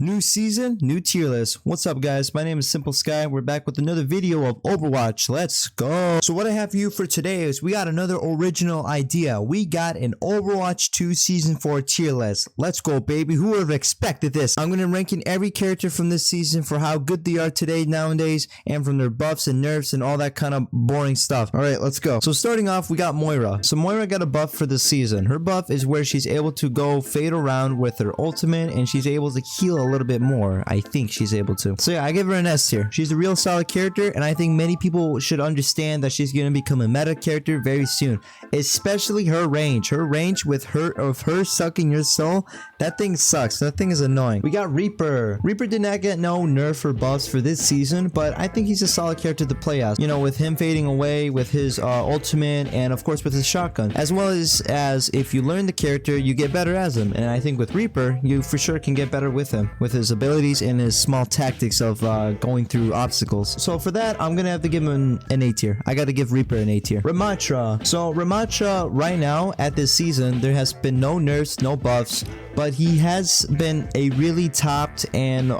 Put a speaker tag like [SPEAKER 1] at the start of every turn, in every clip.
[SPEAKER 1] New season, new tier list. What's up, guys? My name is SimpleSky. We're back with another video of Overwatch. Let's go. So what I have for you for today is we got another original idea. We got an Overwatch 2 Season 4 tier list. Let's go, baby. Who would have expected this? I'm going to rank in every character from this season for how good they are today nowadays and from their buffs and nerfs and all that kind of boring stuff. All right, let's go. So starting off, we got Moira. So Moira got a buff for this season. Her buff is where she's able to go fade around with her ultimate and she's able to heal a little bit more. I think she's able to. So yeah, I give her an S tier. She's a real solid character and I think many people should understand that she's going to become a meta character very soon, especially her range. Her range with her sucking your soul, that thing sucks. That thing is annoying. We got Reaper. Reaper did not get no nerf or buffs for this season, but I think he's a solid character to play as. You know, with him fading away with his ultimate and of course with his shotgun, as well as if you learn the character, you get better as him. And I think with Reaper, you for sure can get better with him, with his abilities and his small tactics of going through obstacles. So for that, I'm gonna have to give him an A tier. I gotta give Reaper an A tier. Ramattra. So Ramattra right now at this season, there has been no nerfs, no buffs, but he has been a really topped and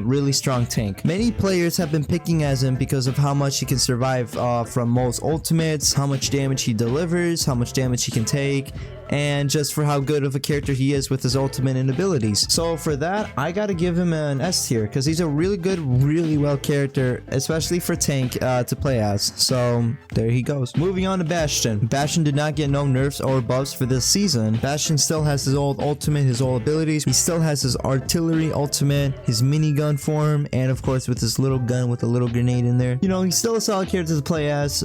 [SPEAKER 1] really strong tank. Many players have been picking as him because of how much he can survive from most ultimates, how much damage he delivers, how much damage he can take, and just for how good of a character he is with his ultimate and abilities. So for that, I gotta give him an S tier because he's a really good, really well character, especially for tank to play as. So there he goes. Moving on to Bastion. Bastion did not get no nerfs or buffs for this season. Bastion still has his old ultimate, his old abilities. He still has his artillery ultimate, his minigun form, and of course with his little gun with a little grenade in there. You know, he's still a solid character to play as.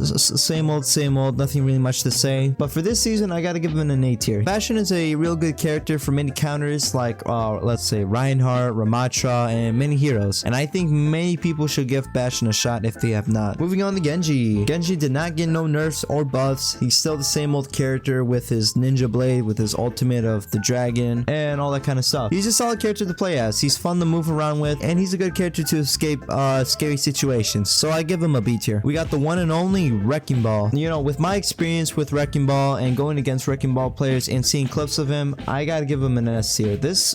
[SPEAKER 1] Same old, nothing really much to say. But for this season, I gotta give him an A tier. Bastion is a real good character for many counters like let's say Reinhardt, Ramattra, and many heroes. And I think many people should give Bastion a shot if they have not. Moving on to Genji. Genji did not get no nerfs or buffs. He's still the same old character with his ninja blade, with his ultimate of the dragon, and all that kind of stuff. He's a solid character to play as. He's fun to move around with, and he's a good character to escape scary situations. So I give him a B tier. We got the one and only Wrecking Ball. You know, with my experience with Wrecking Ball and going against Wrecking Ball players and seeing clips of him, I gotta give him an S tier. This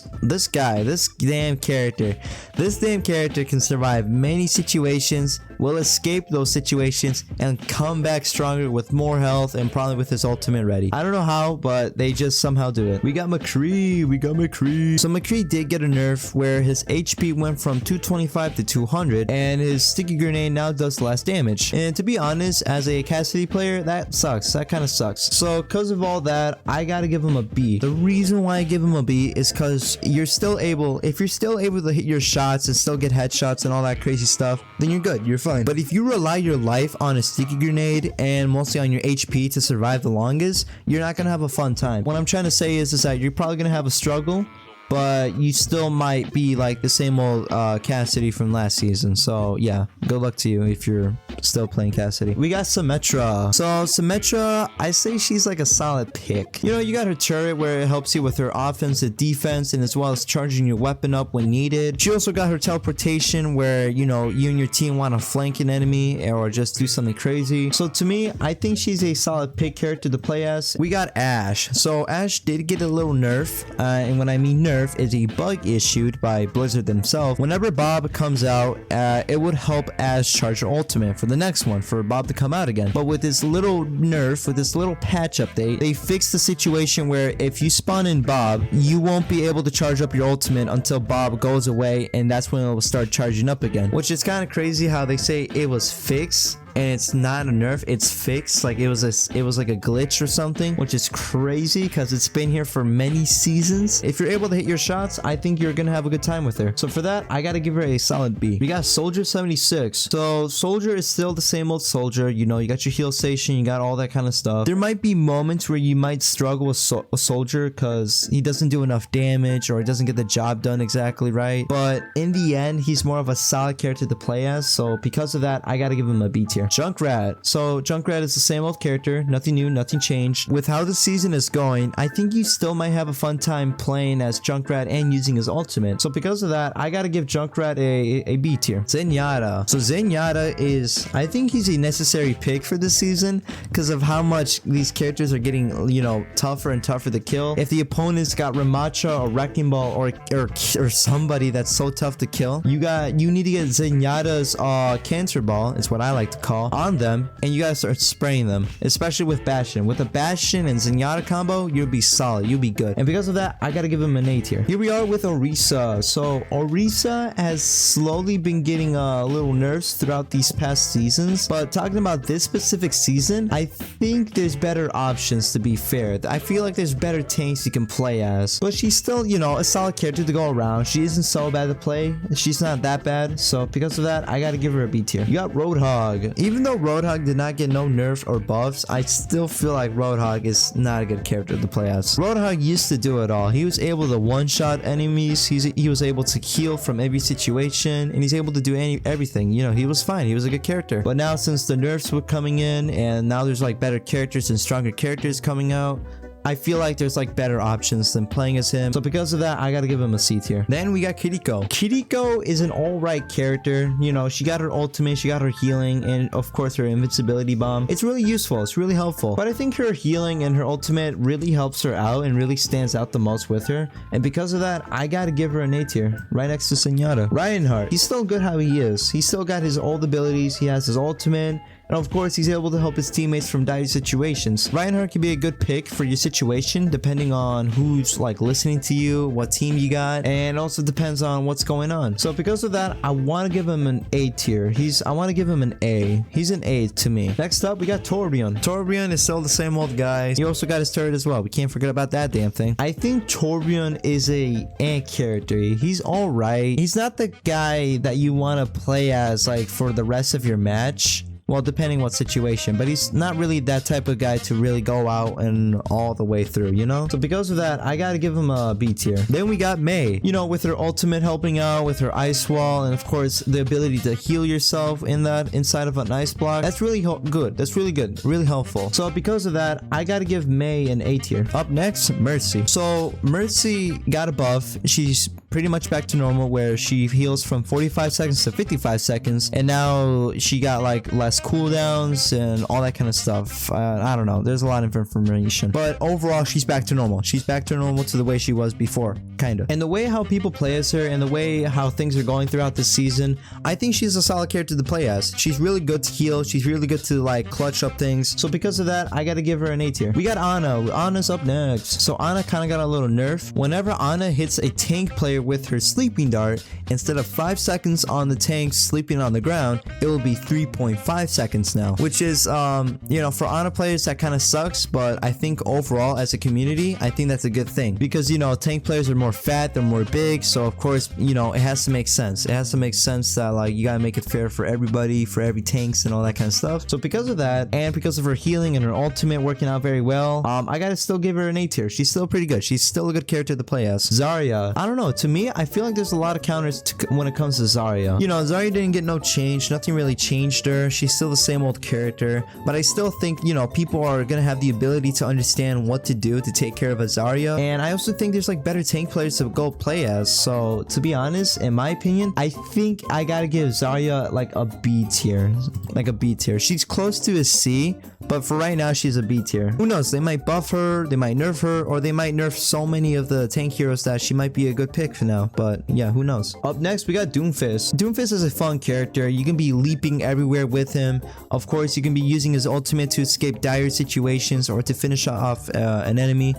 [SPEAKER 1] damn character can survive many situations, will escape those situations, and come back stronger with more health and probably with his ultimate ready. I don't know how, but they just somehow do it. We got McCree. So McCree did get a nerf where his HP went from 225 to 200 and his sticky grenade now does less damage. And to be honest, as a Cassidy player, that sucks. That kind of sucks. So because of all that, I gotta give him a B. The reason why I give him a B is because if you're still able to hit your shots and still get headshots and all that crazy stuff, then you're good, you're fine. But if you rely your life on a sticky grenade and mostly on your HP to survive the longest, you're not gonna have a fun time. What I'm trying to say is that you're probably gonna have a struggle, but you still might be like the same old Cassidy from last season. So yeah, good luck to you if you're still playing Cassidy. We got Symmetra. So Symmetra, I say she's like a solid pick. You know, you got her turret where it helps you with her offense and defense, and as well as charging your weapon up when needed. She also got her teleportation where, you know, you and your team want to flank an enemy or just do something crazy. So to me, I think she's a solid pick character to play as. We got Ashe. So Ashe did get a little nerf, and when I mean nerf, is a bug issued by Blizzard themselves. Whenever Bob comes out, it would help Ashe charge her ultimate for the next one, for Bob to come out again. But with this little nerf, with this little patch update, they fixed the situation where if you spawn in Bob, you won't be able to charge up your ultimate until Bob goes away, and that's when it will start charging up again. Which is kind of crazy how they say it was fixed and it's not a nerf, it's fixed. Like it was like a glitch or something, which is crazy because it's been here for many seasons. If you're able to hit your shots, I think you're gonna have a good time with her. So for that, I gotta give her a solid B. We got Soldier 76. So Soldier is still the same old Soldier. You know, you got your heal station, you got all that kind of stuff. There might be moments where you might struggle with Soldier because he doesn't do enough damage or he doesn't get the job done exactly right. But in the end, he's more of a solid character to play as. So because of that, I gotta give him a B tier. tier. Junkrat. So Junkrat is the same old character, nothing new, nothing changed. With how the season is going, I think you still might have a fun time playing as Junkrat and using his ultimate. So because of that, I gotta give Junkrat a B tier. Zenyatta. So Zenyatta is, I think he's a necessary pick for this season because of how much these characters are getting, you know, tougher and tougher to kill. If the opponent's got Ramacha or Wrecking Ball or somebody that's so tough to kill, you need to get Zenyatta's Cancer Ball, is what I like to call, on them, and you gotta start spraying them, especially with Bastion. With a Bastion and Zenyatta combo, you'll be solid, you'll be good. And because of that, I gotta give him an A tier. Here we are with Orisa. So Orisa has slowly been getting little nerfs throughout these past seasons, but talking about this specific season, I think there's better options, to be fair. I feel like there's better tanks you can play as, but she's still, you know, a solid character to go around. She isn't so bad to play, she's not that bad, so because of that, I gotta give her a B tier. You got Roadhog. Even though Roadhog did not get no nerf or buffs, I still feel like Roadhog is not a good character to play as. Roadhog used to do it all. He was able to one-shot enemies, he was able to heal from every situation, and he's able to do everything. You know, he was fine, he was a good character. But now since the nerfs were coming in, and now there's like better characters and stronger characters coming out, I feel like there's like better options than playing as him. So because of that, I gotta give him a C tier. Then we got Kiriko. Kiriko is an alright character. You know, she got her ultimate, she got her healing, and of course her invincibility bomb. It's really useful, it's really helpful. But I think her healing and her ultimate really helps her out and really stands out the most with her. And because of that, I gotta give her an A tier, right next to Zenyatta. Reinhardt, he's still good how he is. He's still got his old abilities, he has his ultimate, and of course, he's able to help his teammates from dire situations. Reinhardt can be a good pick for your situation, depending on who's like listening to you, what team you got, and also depends on what's going on. So because of that, I want to give him an A tier. I want to give him an A. He's an A to me. Next up, we got Torbjorn. Torbjorn is still the same old guy. He also got his turret as well. We can't forget about that damn thing. I think Torbjorn is a character. He's all right. He's not the guy that you want to play as like for the rest of your match. Well, depending what situation, but he's not really that type of guy to really go out and all the way through, you know? So because of that, I gotta give him a B tier. Then we got Mei, you know, with her ultimate helping out, with her ice wall, and of course, the ability to heal yourself inside of an ice block. That's really good. That's really good. Really helpful. So because of that, I gotta give Mei an A tier. Up next, Mercy. So Mercy got a buff. She's pretty much back to normal, where she heals from 45 seconds to 55 seconds, and now she got like less cooldowns and all that kind of stuff. I don't know, there's a lot of information, but overall she's back to normal. She's back to normal to the way she was before, kind of. And the way how people play as her and the way how things are going throughout this season, I think she's a solid character to play as. She's really good to heal, she's really good to like clutch up things. So because of that, I gotta give her an A tier. We got Ana. Ana's up next. So Ana kind of got a little nerf. Whenever Ana hits a tank player with her sleeping dart, instead of 5 seconds on the tank sleeping on the ground, it will be 3.5 seconds now, which is you know, for Ana players that kind of sucks, but I think overall as a community, I think that's a good thing, because you know, tank players are more fat, they're more big, so of course, you know, it has to make sense. It has to make sense that like you gotta make it fair for everybody, for every tanks and all that kind of stuff. So because of that, and because of her healing and her ultimate working out very well, I gotta still give her an A tier. She's still pretty good. She's still a good character to play as. Zarya, I don't know, to me, I feel like there's a lot of counters when it comes to Zarya. You know, Zarya didn't get no change, nothing really changed her. She's still the same old character, but I still think, you know, people are gonna have the ability to understand what to do to take care of a Zarya, and I also think there's like better tank players to go play as. So to be honest, in my opinion, I think I gotta give Zarya like a B tier, like a B tier. She's close to a C, but for right now she's a B tier. Who knows, they might buff her, they might nerf her, or they might nerf so many of the tank heroes that she might be a good pick for now, but yeah, who knows. Up next, we got Doomfist. Doomfist is a fun character. You can be leaping everywhere with him. Of course, you can be using his ultimate to escape dire situations or to finish off an enemy.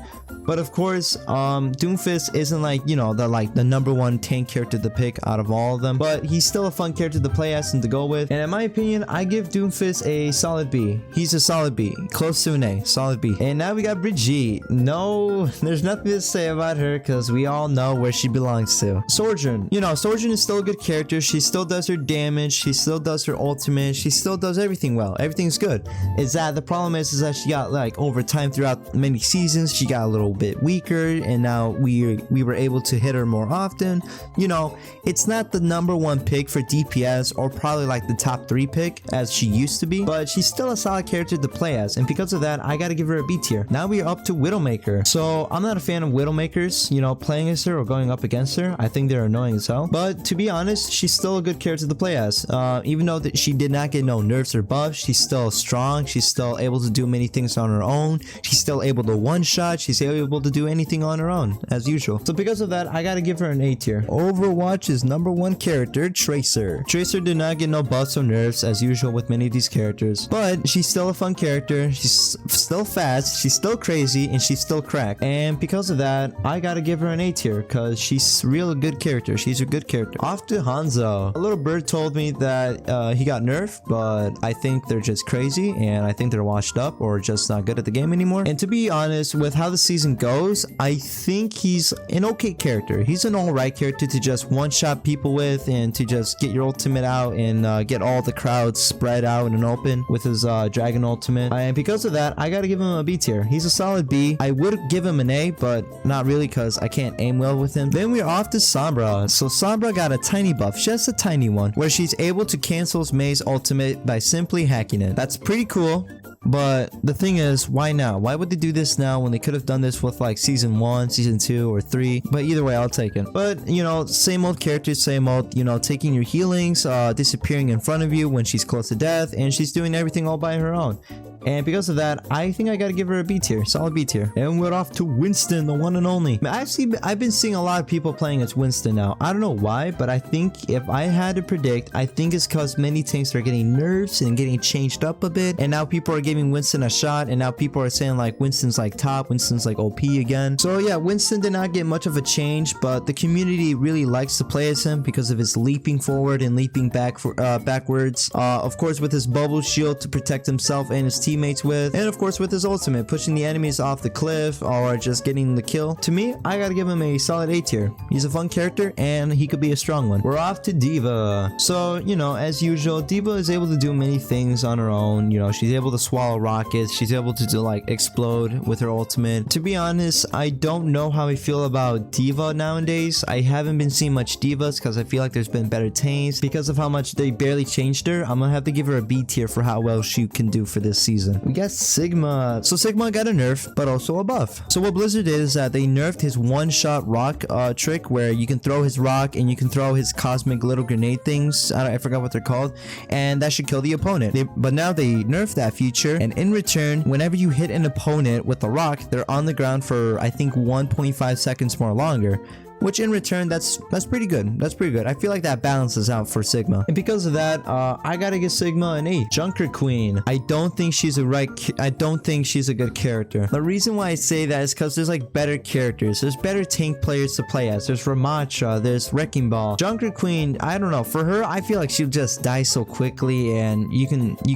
[SPEAKER 1] But of course, Doomfist isn't like, you know, the #1 tank character to pick out of all of them, but he's still a fun character to play as and to go with. And in my opinion, I give Doomfist a solid B. He's a solid B, close to an A, solid B. And now we got Brigitte. No, there's nothing to say about her because we all know where she belongs to. Sojourn, you know, Sojourn is still a good character. She still does her damage, she still does her ultimate, she's still still does everything well. Everything's good. Is that the problem is that she got like over time throughout many seasons, she got a little bit weaker, and now we were able to hit her more often. You know, it's not the #1 pick for DPS or probably like the top 3 pick as she used to be, but she's still a solid character to play as, and because of that, I gotta give her a B tier. Now we are up to Widowmaker. So I'm not a fan of Widowmakers, you know, playing as her or going up against her. I think they're annoying as hell, but to be honest, she's still a good character to play as. Even though that she did not get no nerfs or buffs, she's still strong. She's still able to do many things on her own. She's still able to one-shot. She's able to do anything on her own as usual. So because of that, I gotta give her an A tier. Overwatch's #1 character, Tracer. Tracer did not get no buffs or nerfs as usual with many of these characters, but she's still a fun character. She's still fast, she's still crazy, and she's still cracked. And because of that, I gotta give her an A tier because she's real good character. She's a good character. Off to Hanzo. A little bird told me that he got nerfed, but I think they're just crazy, and I think they're washed up or just not good at the game anymore. And to be honest, with how the season goes, I think he's an okay character. He's an alright character to just one-shot people with and to just get your ultimate out and get all the crowds spread out in an open with his dragon ultimate. And because of that, I gotta give him a B tier. He's a solid B. I would give him an A, but not really because I can't aim well with him. Then we're off to Sombra. So Sombra got a tiny buff, just a tiny one, where she's able to cancel May's ultimate by simply hacking it. That's pretty cool. But the thing is, why now? Why would they do this now when they could have done this with like season 1, season 2, or 3? But either way, I'll take it. But you know, same old characters, same old, you know, taking your healings, disappearing in front of you when she's close to death, and she's doing everything all by her own. And because of that, I think I gotta give her a B tier, solid B tier. And we're off to Winston, the one and only. I've been seeing a lot of people playing as Winston now. I don't know why, but I think if I had to predict, I think it's because many tanks are getting nerfs and getting changed up a bit. And now people are giving Winston a shot, and now people are saying like Winston's like top, Winston's like OP again. So yeah, Winston did not get much of a change, but the community really likes to play as him because of his leaping forward and leaping backwards. Of course, with his bubble shield to protect himself and his teammates with, and of course with his ultimate, pushing the enemies off the cliff or just getting the kill. To me, I gotta give him a solid A tier. He's a fun character and he could be a strong one. We're off to D.Va. So, you know, as usual, D.Va is able to do many things on her own. You know, she's able to swallow rockets. She's able to like explode with her ultimate. To be honest, I don't know how I feel about D.Va nowadays. I haven't been seeing much D.Vas because I feel like there's been better tanks. Because of how much they barely changed her, I'm gonna have to give her a B tier for how well she can do for this season. We got Sigma. So Sigma got a nerf, but also a buff. So what Blizzard did is that they nerfed his one-shot rock trick, where you can throw his rock and you can throw his cosmic little grenade things. I forgot what they're called, and that should kill the opponent. But now they nerfed that feature, and in return, whenever you hit an opponent with a rock, they're on the ground for I think 1.5 seconds more longer. Which in return, that's pretty good. That's pretty good. I feel like that balances out for Sigma. And because of that, I gotta give Sigma an A. Junker Queen. I don't think she's a good character. The reason why I say that is because there's like better characters. There's better tank players to play as. There's Ramattra, there's Wrecking Ball. Junker Queen, I don't know. For her, I feel like she'll just die so quickly and you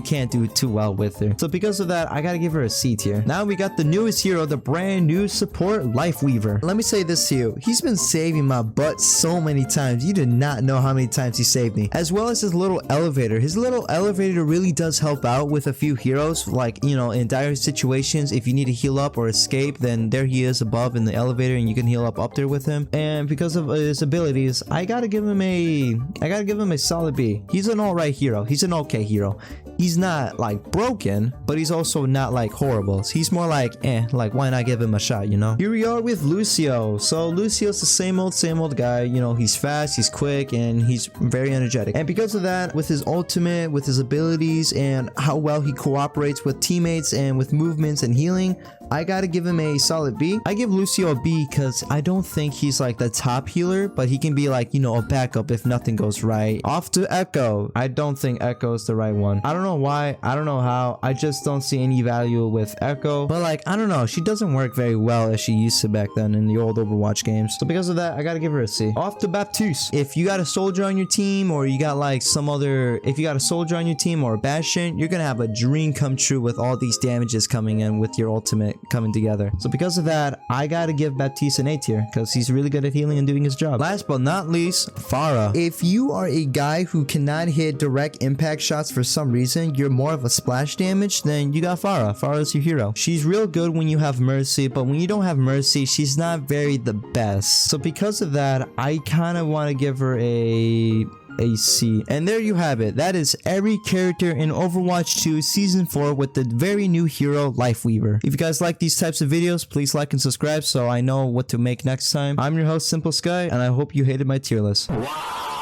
[SPEAKER 1] can't do too well with her. So because of that, I gotta give her a C tier. Now we got the newest hero, the brand new support, Lifeweaver. Let me say this to you. He's been saving my butt so many times. You do not know how many times he saved me. As well as his little elevator. His little elevator really does help out with a few heroes. Like, you know, in dire situations, if you need to heal up or escape, then there he is above in the elevator and you can heal up there with him. And because of his abilities, I gotta give him a solid B. He's an alright hero. He's an okay hero. He's not like broken, but he's also not like horrible. He's more like like why not give him a shot, you know? Here we are with Lucio. So Lucio's the same old guy. You know, he's fast, he's quick, and he's very energetic. And because of that, with his ultimate, with his abilities, and how well he cooperates with teammates and with movements and healing, I gotta give him a solid B. I give Lucio a B because I don't think he's like the top healer, but he can be like, you know, a backup if nothing goes right. Off to Echo. I don't think Echo is the right one. I don't know why. I don't know how. I just don't see any value with Echo. But like, I don't know. She doesn't work very well as she used to back then in the old Overwatch games. So because of that, I gotta give her a C. Off to Baptiste. If you got a soldier on your team, or you got like if you got a soldier on your team or a Bastion, you're gonna have a dream come true with all these damages coming in with your ultimate. unit coming together. So because of that, I gotta give Baptiste an A tier because he's really good at healing and doing his job. Last but not least, Pharah. If you are a guy who cannot hit direct impact shots for some reason, you're more of a splash damage, then you got Pharah. Pharah's your hero. She's real good when you have Mercy, but when you don't have Mercy, she's not very the best. So because of that, I kind of want to give her a C. And there you have it. That is every character in Overwatch 2 Season 4 with the very new hero, Lifeweaver. If you guys like these types of videos, please like and subscribe so I know what to make next time. I'm your host, SimpleSky, and I hope you hated my tier list. Wow.